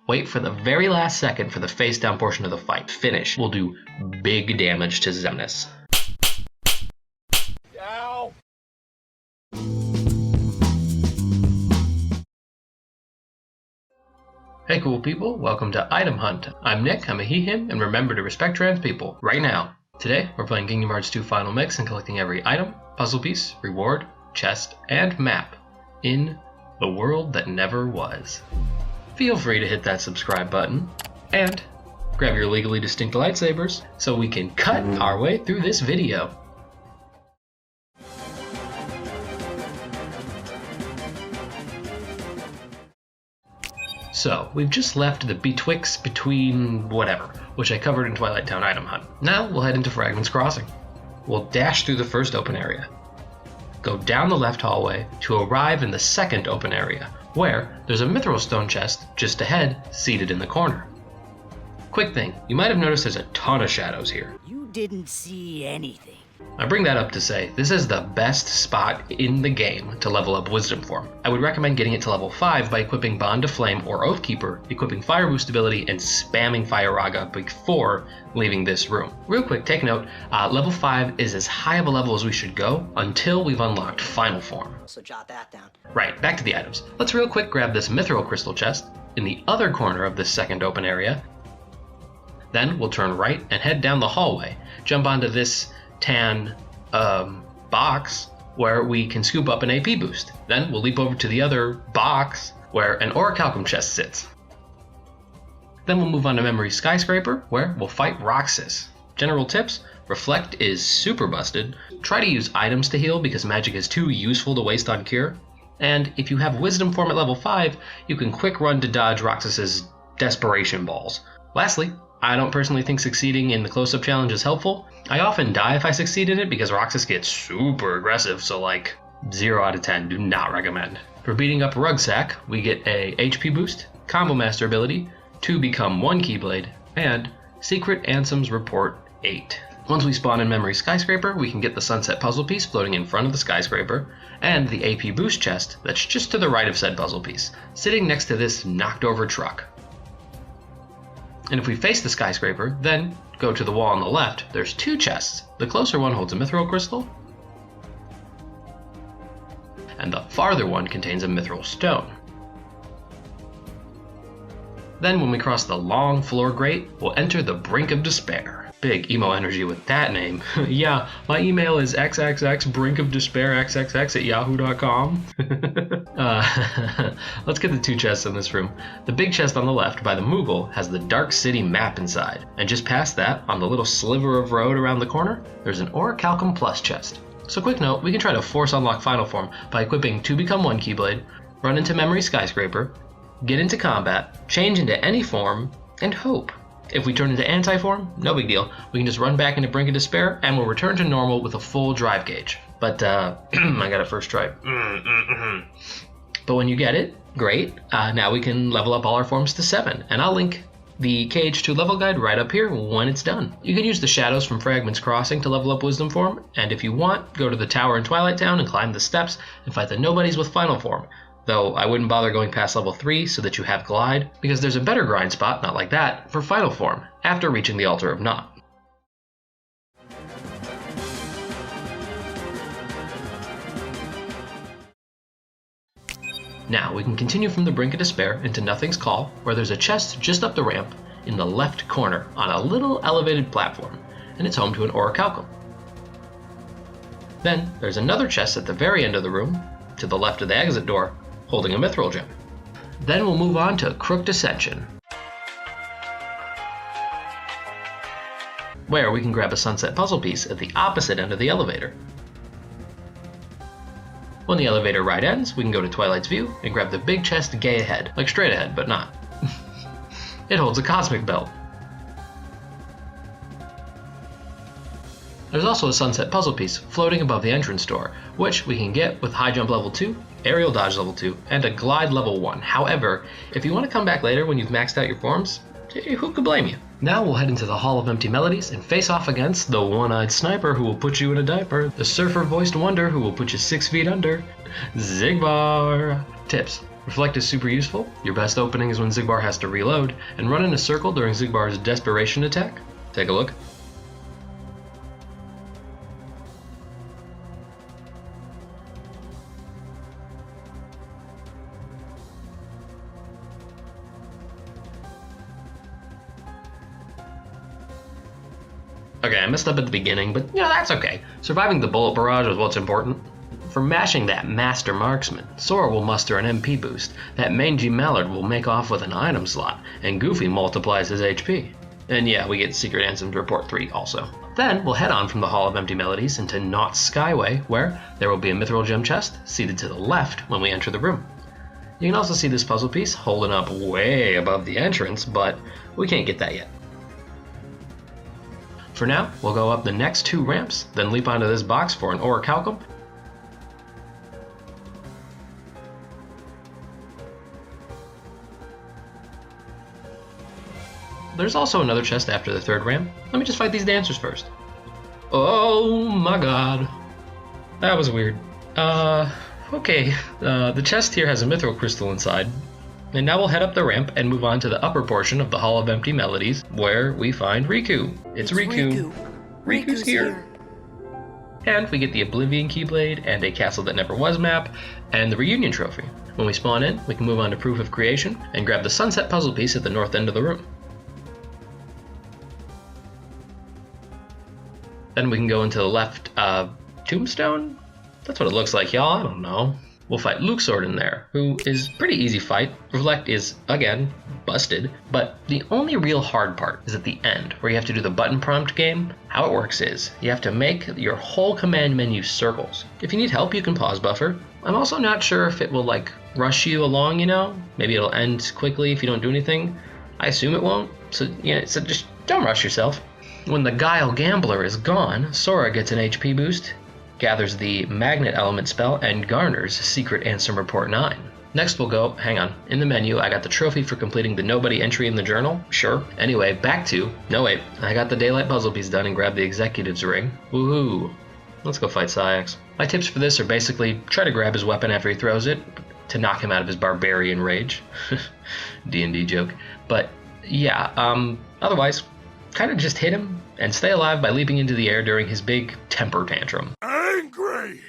Wait for the very last second for the face down portion of the fight. Finish will do big damage to Xemnas. Ow! Hey cool people, welcome to Item Hunt. I'm Nick, I'm a he, him, and remember to respect trans people right now. Today, we're playing Kingdom Hearts 2 Final Mix and collecting every item, puzzle piece, reward, chest, and map in the world that never was. Feel free to hit that subscribe button, and grab your legally distinct lightsabers so we can cut our way through this video. So, we've just left the between whatever, which I covered in Twilight Town Item Hunt. Now we'll head into Fragment's Crossing. We'll dash through the first open area, go down the left hallway to arrive in the second open area, where there's a mithril stone chest just ahead, seated in the corner. Quick thing, you might have noticed there's a ton of shadows here. You didn't see anything. I bring that up to say, this is the best spot in the game to level up Wisdom Form. I would recommend getting it to level 5 by equipping Bond of Flame or Oathkeeper, equipping Fire Boost ability, and spamming Fire Raga before leaving this room. Real quick, take note, level 5 is as high of a level as we should go until we've unlocked Final Form. So jot that down. Right, back to the items. Let's real quick grab this Mithril Crystal chest in the other corner of this second open area. Then we'll turn right and head down the hallway, jump onto this tan box where we can scoop up an AP boost. Then we'll leap over to the other box where an Orichalcum chest sits. Then we'll move on to Memory Skyscraper where we'll fight Roxas. General tips: Reflect is super busted. Try to use items to heal because magic is too useful to waste on cure. And if you have Wisdom Form at level 5, you can quick run to dodge Roxas's Desperation Balls. Lastly, I don't personally think succeeding in the close-up challenge is helpful. I often die if I succeed in it because Roxas gets super aggressive, so like 0 out of 10, do not recommend. For beating up Rugsack, we get a HP boost, Combo Master ability, 2 become 1 Keyblade, and Secret Ansem's Report 8. Once we spawn in Memory Skyscraper, we can get the Sunset puzzle piece floating in front of the skyscraper, and the AP boost chest that's just to the right of said puzzle piece, sitting next to this knocked over truck. And if we face the skyscraper, then go to the wall on the left, there's 2 chests. The closer one holds a mithril crystal, and the farther one contains a mithril stone. Then when we cross the long floor grate, we'll enter the Brink of Despair. Big emo energy with that name. Yeah, my email is xxxbrinkofdespairxxx@yahoo.com. Let's get the 2 chests in this room. The big chest on the left by the Moogle has the Dark City map inside, and just past that, on the little sliver of road around the corner, there's an Orichalcum Plus chest. So quick note, we can try to force unlock Final Form by equipping 2 become 1 Keyblade, run into Memory Skyscraper, get into combat, change into any form, and hope. If we turn into anti-form, no big deal. We can just run back into Brink of Despair and we'll return to normal with a full drive gauge. But, I got a first try. But when you get it, great. Now we can level up all our forms to 7. And I'll link the KH2 level guide right up here when it's done. You can use the shadows from Fragment's Crossing to level up Wisdom Form. And if you want, go to the tower in Twilight Town and climb the steps and fight the nobodies with Final Form. Though I wouldn't bother going past level 3 so that you have Glide, because there's a better grind spot, not like that, for Final Form, after reaching the Altar of Naught. Now we can continue from the Brink of Despair into Nothing's Call, where there's a chest just up the ramp in the left corner on a little elevated platform, and it's home to an Orichalcum. Then there's another chest at the very end of the room, to the left of the exit door, holding a mithril gem. Then we'll move on to Crooked Ascension, where we can grab a Sunset puzzle piece at the opposite end of the elevator. When the elevator ride ends, we can go to Twilight's View and grab the big chest gay ahead, like straight ahead, but not. It holds a Cosmic Belt. There's also a Sunset puzzle piece floating above the entrance door, which we can get with High Jump level 2, Aerial Dodge level 2, and a Glide level 1. However, if you want to come back later when you've maxed out your forms, who could blame you? Now we'll head into the Hall of Empty Melodies and face off against the One-Eyed Sniper who will put you in a diaper, the Surfer-Voiced Wonder who will put you 6 feet under, Zigbar. Tips: Reflect is super useful. Your best opening is when Xigbar has to reload, and run in a circle during Xigbar's desperation attack. Take a look. Okay, I messed up at the beginning, but that's okay. Surviving the bullet barrage is what's important. For mashing that master marksman, Sora will muster an MP boost, that mangy mallard will make off with an item slot, and Goofy multiplies his HP. And yeah, we get Secret Ansem's Report 3 also. Then we'll head on from the Hall of Empty Melodies into Naught's Skyway, where there will be a mithril gem chest seated to the left when we enter the room. You can also see this puzzle piece holding up way above the entrance, but we can't get that yet. For now, we'll go up the next 2 ramps, then leap onto this box for an orichalcum. There's also another chest after the 3rd ramp. Let me just fight these dancers first. Oh my god. That was weird. Okay. The chest here has a mithril crystal inside. And now we'll head up the ramp and move on to the upper portion of the Hall of Empty Melodies, where we find Riku. It's Riku. Riku's here. And we get the Oblivion Keyblade and a Castle That Never Was map, and the Reunion Trophy. When we spawn in, we can move on to Proof of Creation and grab the Sunset puzzle piece at the north end of the room. Then we can go into the left tombstone? That's what it looks like, y'all. I don't know. We'll fight Luxord in there, who is pretty easy fight. Reflect is, again, busted, but the only real hard part is at the end, where you have to do the button prompt game. How it works is, you have to make your whole command menu circles. If you need help, you can pause buffer. I'm also not sure if it will, rush you along, Maybe it'll end quickly if you don't do anything. I assume it won't, so just don't rush yourself. When the Guile Gambler is gone, Sora gets an HP boost, gathers the Magnet Element spell, and garners Secret Ansem Report 9. Next we'll go, hang on, in the menu I got the trophy for completing the Nobody entry in the journal, sure. Anyway, I got the Daylight puzzle piece done and grabbed the Executive's ring. Woohoo! Let's go fight Sayax. My tips for this are basically try to grab his weapon after he throws it, to knock him out of his barbarian rage. D&D joke. But yeah, otherwise, kind of just hit him and stay alive by leaping into the air during his big temper tantrum. Angry!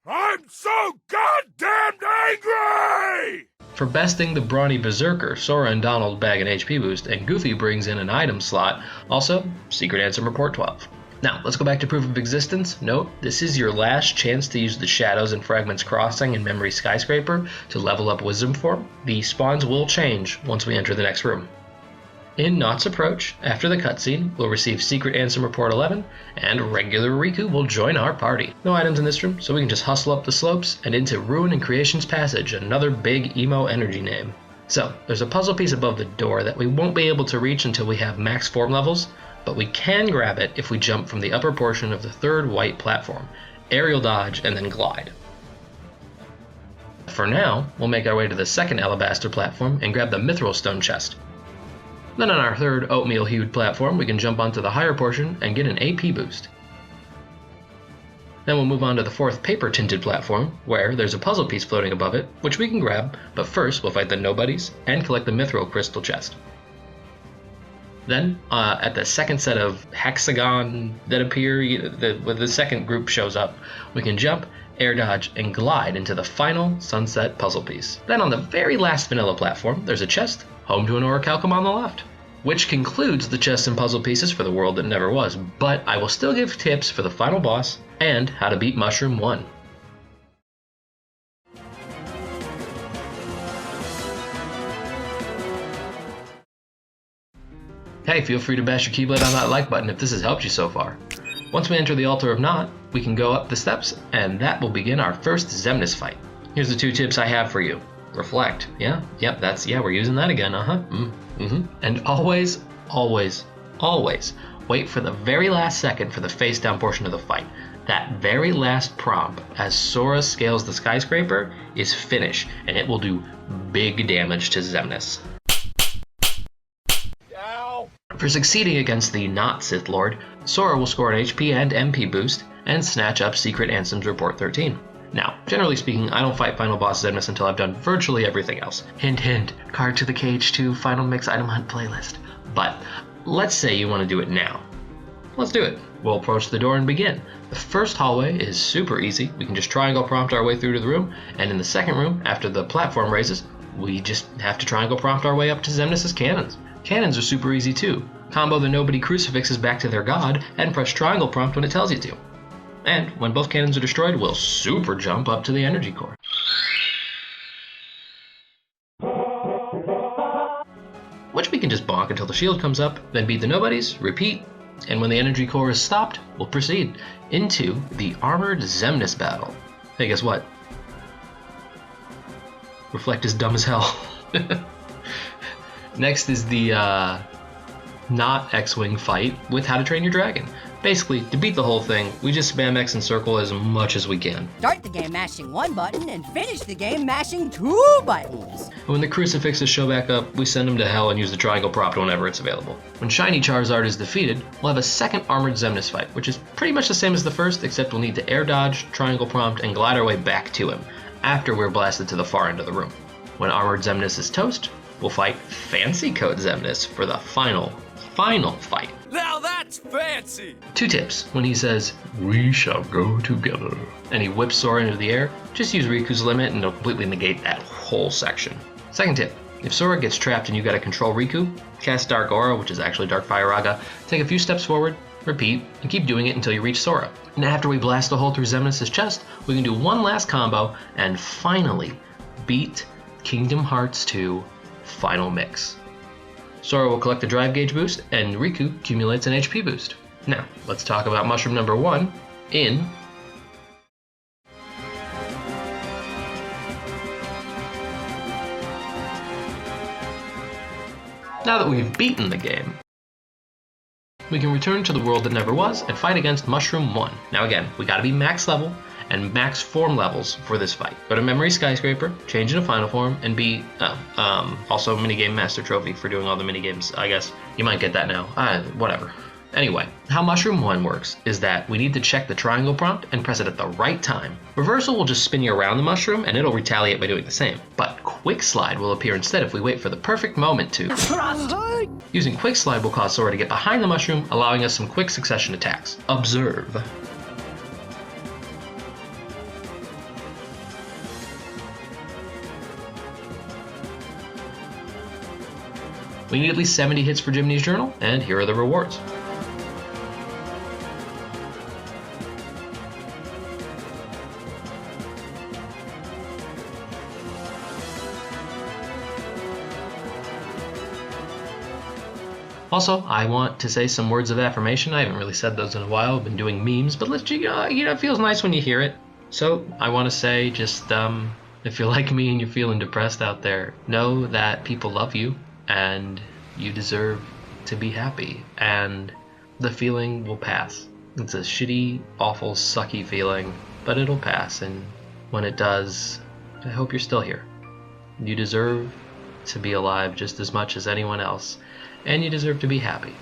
I'm so goddamn angry! For besting the brawny berserker, Sora and Donald bag an HP boost, and Goofy brings in an item slot. Also, Secret Ansem Report 12. Now, let's go back to Proof of Existence. Note, this is your last chance to use the Shadows and Fragments Crossing and Memory Skyscraper to level up Wisdom form. The spawns will change once we enter the next room. In Naught's Approach, after the cutscene, we'll receive Secret Ansem Report 11, and regular Riku will join our party. No items in this room, so we can just hustle up the slopes and into Ruin and Creation's Passage, another big emo energy name. So, there's a puzzle piece above the door that we won't be able to reach until we have max form levels, but we can grab it if we jump from the upper portion of the 3rd white platform, aerial dodge, and then glide. For now, we'll make our way to the 2nd alabaster platform and grab the Mithril Stone chest. Then on our 3rd oatmeal-hued platform, we can jump onto the higher portion and get an AP boost. Then we'll move on to the 4th paper-tinted platform, where there's a puzzle piece floating above it, which we can grab, but first we'll fight the Nobodies and collect the Mithril Crystal chest. Then, at the 2nd set of hexagon that appear, when the 2nd group shows up, we can jump, air dodge, and glide into the final sunset puzzle piece. Then on the very last vanilla platform, there's a chest, home to an orichalcum on the left, which concludes the chests and puzzle pieces for the world that never was, but I will still give tips for the final boss and how to beat Mushroom 1. Hey, feel free to bash your keyblade on that like button if this has helped you so far. Once we enter the Altar of Naught, we can go up the steps, and that will begin our first Xemnas fight. Here's the 2 tips I have for you. Reflect. We're using that again, And always, always, always wait for the very last second for the face down portion of the fight. That very last prompt, as Sora scales the skyscraper, is finish, and it will do big damage to Xemnas. For succeeding against the not Sith Lord, Sora will score an HP and MP boost, and snatch up Secret Ansem's Report 13. Now, generally speaking, I don't fight final boss Xemnas until I've done virtually everything else. Hint hint, card to the KH2 Final Mix Item Hunt playlist. But let's say you want to do it now. Let's do it. We'll approach the door and begin. The first hallway is super easy. We can just triangle prompt our way through to the room, and in the second room, after the platform raises, we just have to triangle prompt our way up to Xemnas' cannons. Cannons are super easy too. Combo the Nobody Crucifixes back to their god, and press triangle prompt when it tells you to. And when both cannons are destroyed, we'll super jump up to the energy core. Which we can just bonk until the shield comes up, then beat the nobodies, repeat, and when the energy core is stopped, we'll proceed into the Armored Xemnas battle. Hey, guess what? Reflect is dumb as hell. Next is the not X-Wing fight with How to Train Your Dragon. Basically, to beat the whole thing, we just spam X and circle as much as we can. Start the game mashing 1 button and finish the game mashing 2 buttons. And when the crucifixes show back up, we send them to hell and use the triangle prompt whenever it's available. When Shiny Charizard is defeated, we'll have a second Armored Xemnas fight, which is pretty much the same as the first, except we'll need to air dodge, triangle prompt, and glide our way back to him, after we're blasted to the far end of the room. When Armored Xemnas is toast, we'll fight Fancy Coat Xemnas for the final fight. Now that's fancy! 2 tips. When he says, "We shall go together," and he whips Sora into the air, just use Riku's limit and it'll completely negate that whole section. Second tip. If Sora gets trapped and you gotta control Riku, cast Dark Aura, which is actually Dark Fire Raga, take a few steps forward, repeat, and keep doing it until you reach Sora. And after we blast a hole through Xemnas' chest, we can do one last combo and finally beat Kingdom Hearts 2 Final Mix. Sora will collect the drive gauge boost, and Riku accumulates an HP boost. Now, let's talk about mushroom number 1 in... Now that we've beaten the game, we can return to the world that never was and fight against Mushroom 1. Now again, we gotta be max level and max form levels for this fight. Go to Memory Skyscraper, change into Final Form, and be, also Minigame Master Trophy for doing all the minigames, I guess. You might get that now, whatever. Anyway, how Mushroom 1 works is that we need to check the triangle prompt and press it at the right time. Reversal will just spin you around the mushroom and it'll retaliate by doing the same. But Quick Slide will appear instead if we wait for the perfect moment to. Using Quick Slide will cause Sora to get behind the mushroom, allowing us some quick succession attacks. Observe. We need at least 70 hits for Jiminy's Journal, and here are the rewards. Also, I want to say some words of affirmation. I haven't really said those in a while. I've been doing memes, but it feels nice when you hear it. So I want to say just, if you're like me and you're feeling depressed out there, know that people love you and you deserve to be happy, and the feeling will pass. It's a shitty, awful, sucky feeling, but it'll pass, and when it does, I hope you're still here. You deserve to be alive just as much as anyone else, and you deserve to be happy.